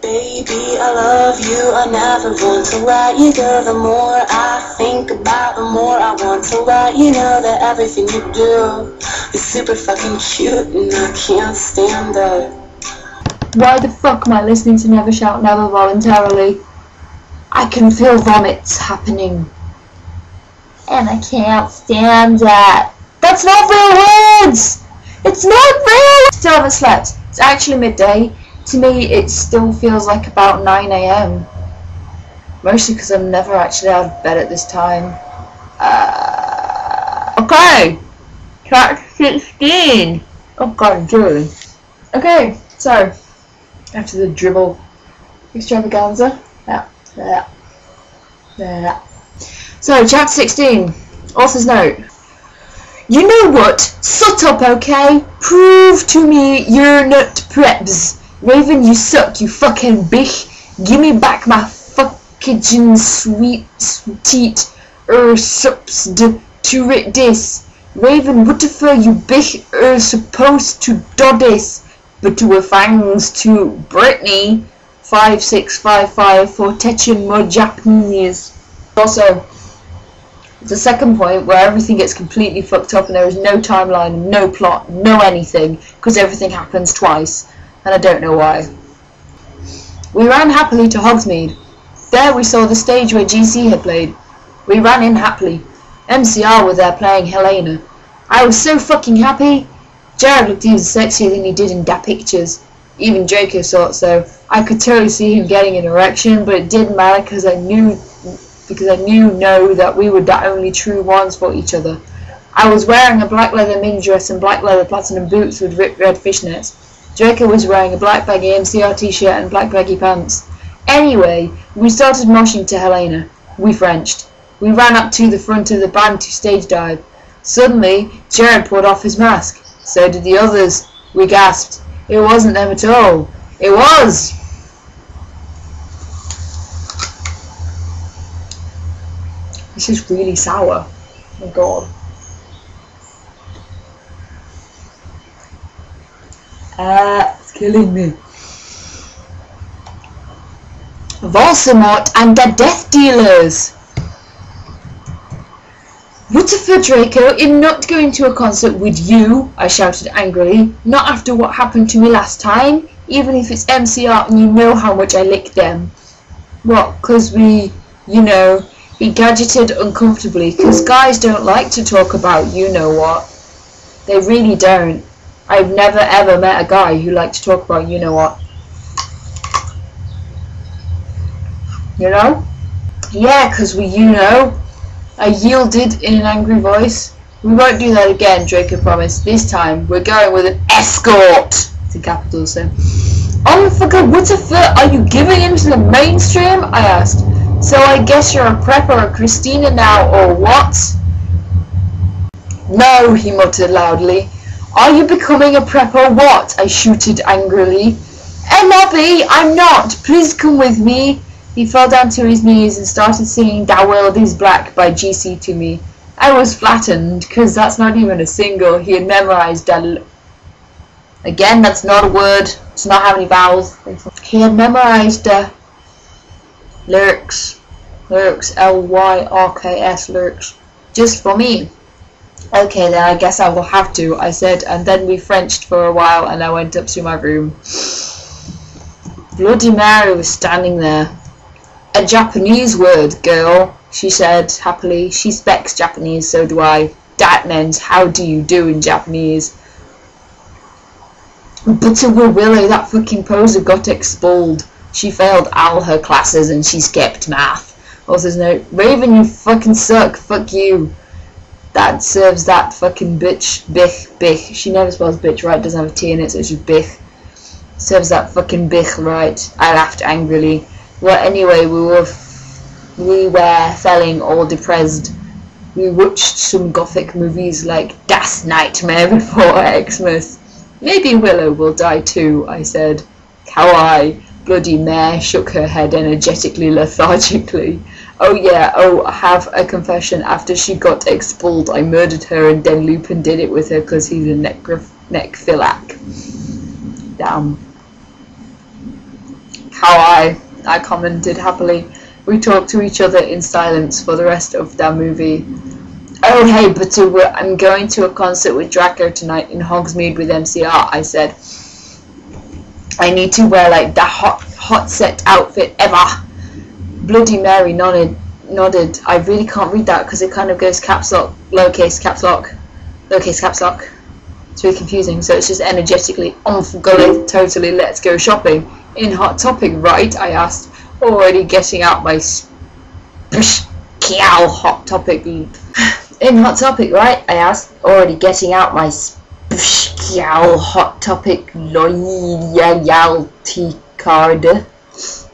Baby, I love you, I never want to let you go. The more I think about, the more I want to let you know that everything you do is super fucking cute and I can't stand it. Why the fuck am I listening to Never Shout Never voluntarily? I can feel vomits happening. And I can't stand that. That's not real words! It's not real! Still haven't slept. It's actually midday. To me, it still feels like about 9 AM. Mostly because I'm never actually out of bed at this time. Okay! Track 16! Oh god, really? Okay, so, after the dribble extravaganza. So, chapter 16. Author's note. You know what? Shut up, okay? Prove to me you're not preps. Raven, you suck, you fucking bitch. Give me back my fucking sweet teat subs to read this. Raven, what the fuck you bitch supposed to do this? But to a thanks to Brittany 5655 for teaching more Japanese. Also, the second point where everything gets completely fucked up and there is no timeline, no plot, no anything, because everything happens twice. And I don't know why. We ran happily to Hogsmeade. There we saw the stage where GC had played. We ran in happily. MCR were there playing Helena. I was so fucking happy. Jared looked even sexier than he did in da pictures. Even Draco thought so. I could totally see him getting an erection, but it didn't matter because I knew that we were the only true ones for each other. I was wearing a black leather mini dress and black leather platinum boots with ripped red fishnets. Draco was wearing a black baggy MCR t-shirt and black baggy pants. Anyway, we started moshing to Helena. We Frenched. We ran up to the front of the band to stage dive. Suddenly, Jared pulled off his mask. So did the others. We gasped. It wasn't them at all. It was! This is really sour. Oh my god. It's killing me. Voldemort and the Death Dealers! What for, Draco? I'm not going to a concert with you, I shouted angrily. Not after what happened to me last time, even if it's MCR and you know how much I licked them. What, 'cause we, you know, he gadgeted uncomfortably, 'cause guys don't like to talk about you know what. They really don't. I've never ever met a guy who liked to talk about you know what. You know? Yeah, 'cause we you know. I yielded in an angry voice. We won't do that again, Draco promised. This time, we're going with an escort! It's in capitals, so. Oh, for God, what the fuck? Are you giving in to the mainstream? I asked. So I guess you're a prep or a Christina now, or what? No, he muttered loudly. Are you becoming a prep or what? I shooted angrily. Nobby, I'm not. Please come with me. He fell down to his knees and started singing "Da World Is Black" by GC to me. I was flattened, because that's not even a single. He had memorized again, that's not a word. It's not how many vowels. He had memorized lyrics, L-Y-R-K-S, lyrics, just for me. Okay, then I guess I will have to, I said, and then we Frenched for a while and I went up to my room. Bloody Mary was standing there. A Japanese word, girl, she said happily. She speaks Japanese, so do I. That meant how do you do in Japanese. But to Willow, that fucking poser got expelled. She failed all her classes and she skipped math. Author's note, Raven, you fucking suck, fuck you. That serves that fucking bitch, bich. She never spells bitch right, doesn't have a T in it, so it's just bich. Serves that fucking bich right. I laughed angrily. Well, anyway, we were feeling all depressed. We watched some gothic movies like Das Nightmare Before Xmas. Maybe Willow will die too, I said. Kawaii. Bloody Mare shook her head energetically, lethargically. Oh yeah, I have a confession. After she got expelled, I murdered her and then Lupin did it with her because he's a necrophiliac. Damn. How I commented happily. We talked to each other in silence for the rest of the movie. Oh hey, but I'm going to a concert with Draco tonight in Hogsmeade with MCR, I said. I need to wear like the hot set outfit ever. Bloody Mary nodded. I really can't read that because it kind of goes caps lock, lowercase caps lock, lowercase caps lock. It's really confusing, so it's just energetically golly, totally let's go shopping. In Hot Topic, right? I asked, already getting out my Hot Topic. In Hot Topic, right? I asked, already getting out my Hot Topic loyalty card.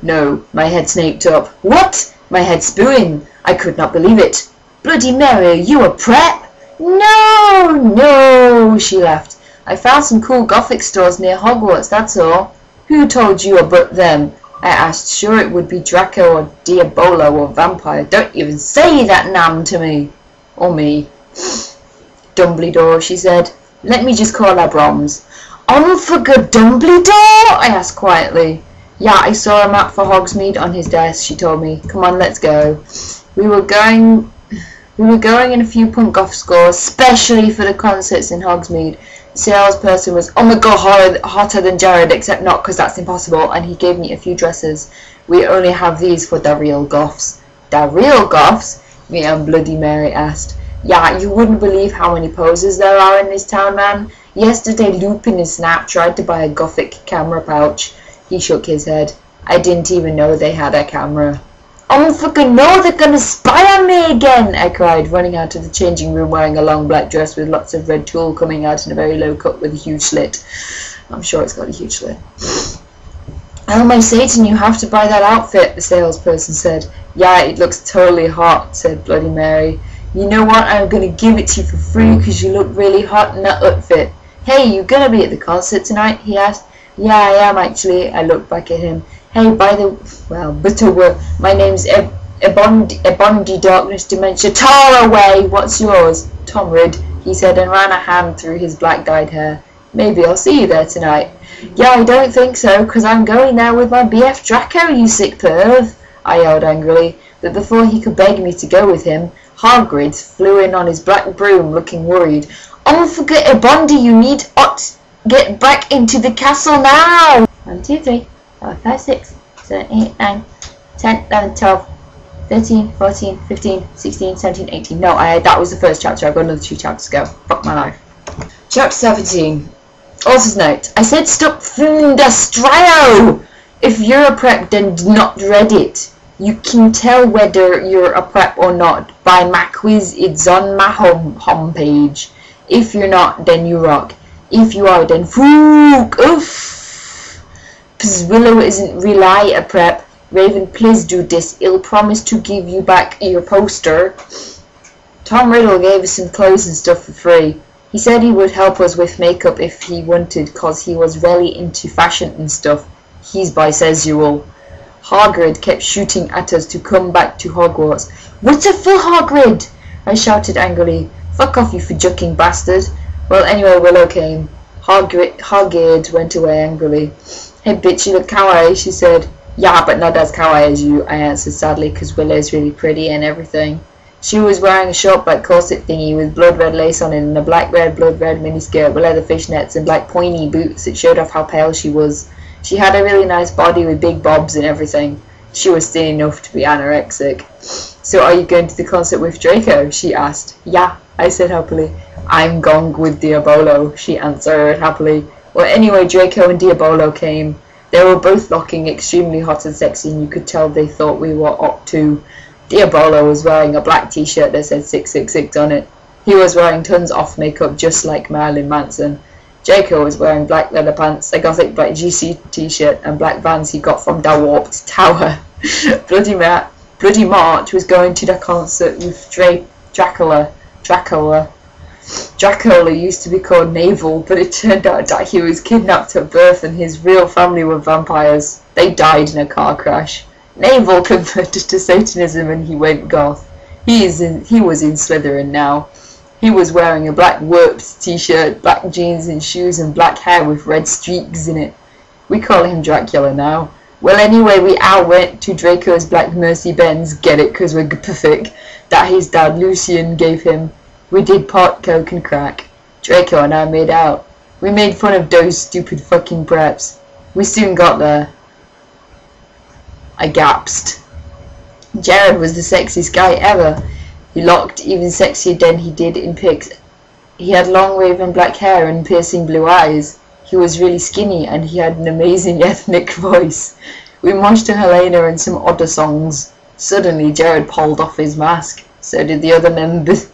No, my head snaked up. What? My head spewing. I could not believe it. Bloody Mary, you a prep? No, she laughed. I found some cool gothic stores near Hogwarts, that's all. Who told you about them? I asked, sure it would be Draco or Diabolo or Vampire. Don't even say that nam to me. Or me. Dumbledore, she said. Let me just call her Broms. Unforget Dumbledore? I asked quietly. Yeah, I saw a map for Hogsmeade on his desk, she told me. Come on, let's go. We were going in a few punk goth scores, especially for the concerts in Hogsmeade. The salesperson was, oh my god, hotter than Jared, except not because that's impossible, and he gave me a few dresses. We only have these for the real goths. The real goths? Me and Bloody Mary asked. Yeah, you wouldn't believe how many posers there are in this town, man. Yesterday, Lupin his snap tried to buy a gothic camera pouch. He shook his head. I didn't even know they had a camera. Oh fucking no, they're gonna spy on me again, I cried, running out of the changing room wearing a long black dress with lots of red tulle coming out in a very low cut with a huge slit. I'm sure it's got a huge slit. Oh my Satan, you have to buy that outfit, the salesperson said. Yeah, it looks totally hot, said Bloody Mary. You know what, I'm gonna give it to you for free because you look really hot in that outfit. Hey, you gonna be at the concert tonight? He asked. Yeah, I am actually. I looked back at him. Hey, my name's Ebondi Darkness Dementia. Tar away! What's yours? Tom Rid, he said, and ran a hand through his black dyed hair. Maybe I'll see you there tonight. Yeah, I don't think so, because I'm going there with my BF Draco, you sick perv, I yelled angrily. But before he could beg me to go with him, Hagrid flew in on his black broom, looking worried. Oh, forget Ebondi, you need to get back into the castle now! 1, 2, 3, 4, 5, 6, 7, 8, 9, 10, 11, 12, 13, 14, 15, 16, 17, 18. No, that was the first chapter. I've got another 2 chapters to go. Fuck my life. Chapter 17. Author's note. I said stop Strio! If you're a prep, then do not read it. You can tell whether you're a prep or not by my quiz. It's on my homepage. If you're not, then you rock. If you are, then fuck. Oof. Pz, Willow isn't really a prep. Raven, please do this. He'll promise to give you back your poster. Tom Riddle gave us some clothes and stuff for free. He said he would help us with makeup if he wanted, cause he was really into fashion and stuff. He's bisexual. Hagrid kept shooting at us to come back to Hogwarts. What's up for Hagrid? I shouted angrily. Fuck off, you fudjucking bastard. Well, anyway, Willow came. Hagrid went away angrily. Hey bitch, you look kawaii, she said. Yeah, but not as kawaii as you, I answered sadly, because Willow's really pretty and everything. She was wearing a short black corset thingy with blood red lace on it and a black blood red miniskirt with leather fishnets and black pointy boots that showed off how pale she was. She had a really nice body with big bobs and everything. She was thin enough to be anorexic. So are you going to the concert with Draco? She asked. Yeah, I said happily. I'm going with Diabolo, she answered happily. Well, anyway, Draco and Diabolo came. They were both looking extremely hot and sexy, and you could tell they thought we were up too. Diabolo was wearing a black t-shirt that said 666 on it. He was wearing tons of makeup just like Marilyn Manson. Draco was wearing black leather pants, a gothic black GC t-shirt, and black Vans he got from the Warped Tower. Bloody March was going to the concert with Dracula. Dracula used to be called Naval, but it turned out that he was kidnapped at birth and his real family were vampires. They died in a car crash. Naval converted to Satanism and he went goth. He was in Slytherin now. He was wearing a black Warped t-shirt, black jeans and shoes and black hair with red streaks in it. We call him Dracula now. Well, anyway, we all went to Draco's Black Mercy Benz, get it, 'cause we're pathetic, that his dad Lucian gave him. We did pot, coke and crack. Draco and I made out. We made fun of those stupid fucking preps. We soon got there. I gasped. Jared was the sexiest guy ever. He looked even sexier than he did in pics. He had long waving black hair and piercing blue eyes. He was really skinny and he had an amazing ethnic voice. We marched to Helena and some other songs. Suddenly Jared pulled off his mask. So did the other members.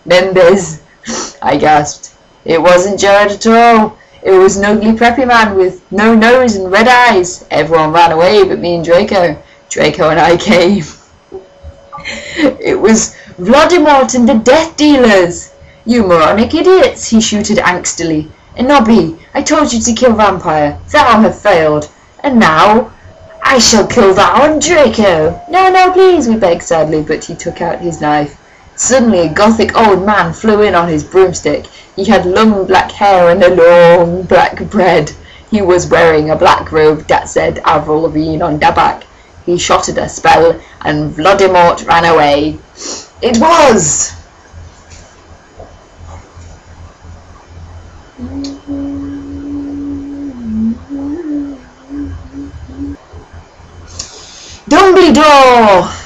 I gasped. It wasn't Jared at all. It was an ugly preppy man with no nose and red eyes. Everyone ran away but me and Draco. Draco and I came. It was Voldemort and the Death Dealers. You moronic idiots, he shouted angstily. And Nobby, I told you to kill Vampire. Thou have failed. And now, I shall kill thou and Draco. No, no, please, we begged sadly, but he took out his knife. Suddenly a gothic old man flew in on his broomstick. He had long black hair and a long black beard. He was wearing a black robe that said Avril Lavigne on the back. He shotted a spell and Voldemort ran away. It was! Dumbledore!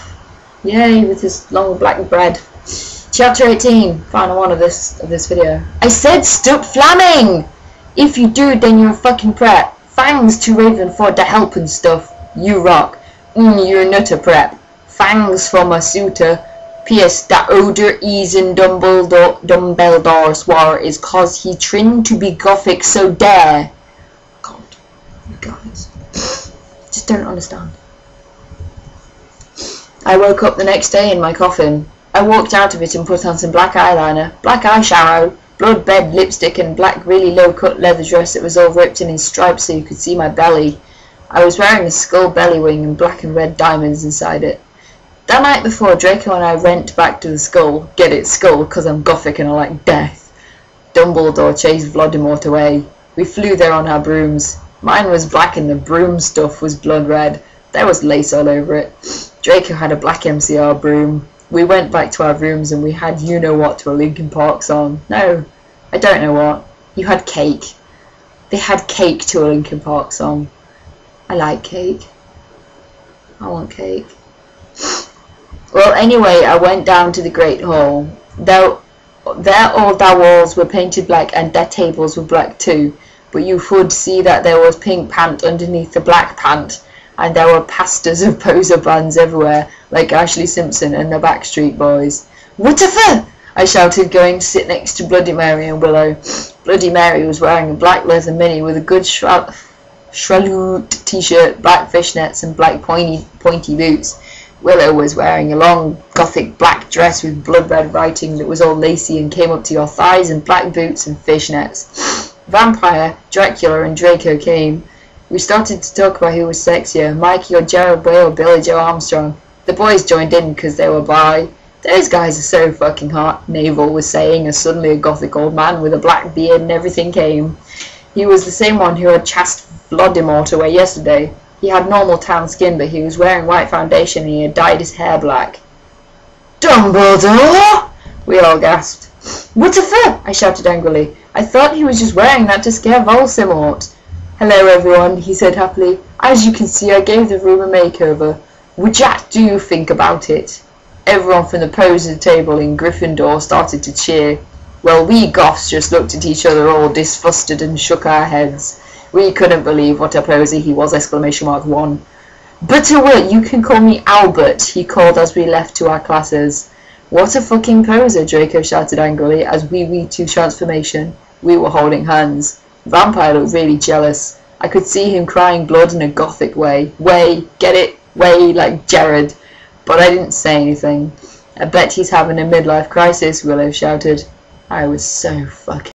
Yay, with his long black bread. Chapter 18, final one of this video. I said stop flamming! If you do, then you're a fucking prep. Thanks to Raven for the help and stuff. You rock. You're not a prep. Thanks for my suitor. P.S. That odor easing Dumbledore swore is cause he trying to be gothic, so dare. God, you guys. Just don't understand. I woke up the next day in my coffin. I walked out of it and put on some black eyeliner, black eyeshadow, blood red lipstick and black really low cut leather dress that was all ripped and in stripes so you could see my belly. I was wearing a skull belly wing and black and red diamonds inside it. That night before, Draco and I went back to the skull. Get it, skull, because I'm gothic and I like death. Dumbledore chased Voldemort away. We flew there on our brooms. Mine was black and the broom stuff was blood red. There was lace all over it. Draco had a black MCR broom. We went back to our rooms and we had you-know-what to a Linkin Park song. No, I don't know what. You had cake. They had cake to a Linkin Park song. I like cake. I want cake. Well, anyway, I went down to the Great Hall. There all the walls were painted black and their tables were black too. But you could see that there was pink pant underneath the black pant. And there were pastors of poser bands everywhere, like Ashley Simpson and the Backstreet Boys. Whatever! I shouted, going to sit next to Bloody Mary and Willow. Bloody Mary was wearing a black leather mini with a good Shralut t-shirt, black fishnets and black pointy boots. Willow was wearing a long gothic black dress with blood red writing that was all lacy and came up to your thighs and black boots and fishnets. Vampire, Dracula and Draco came. We started to talk about who was sexier, Mikey or Gerald Way or Billy Joe Armstrong. The boys joined in because they were bi. Those guys are so fucking hot, Naval was saying as suddenly a gothic old man with a black beard and everything came. He was the same one who had chased Voldemort away yesterday. He had normal tan skin but he was wearing white foundation and he had dyed his hair black. Dumbledore! We all gasped. What the fuck? I shouted angrily. I thought he was just wearing that to scare Voldemort. Hello everyone, he said happily. As you can see, I gave the room a makeover. What do you think about it? Everyone from the poser table in Gryffindor started to cheer. Well, we goths just looked at each other all disgusted and shook our heads. We couldn't believe what a poser he was, ! One. But you can call me Albert, he called as we left to our classes. What a fucking poser, Draco shouted angrily as we to transformation. We were holding hands. Vampire looked really jealous. I could see him crying blood in a gothic way. Get it? Way, like Jared. But I didn't say anything. I bet he's having a midlife crisis, Willow shouted. I was so fucking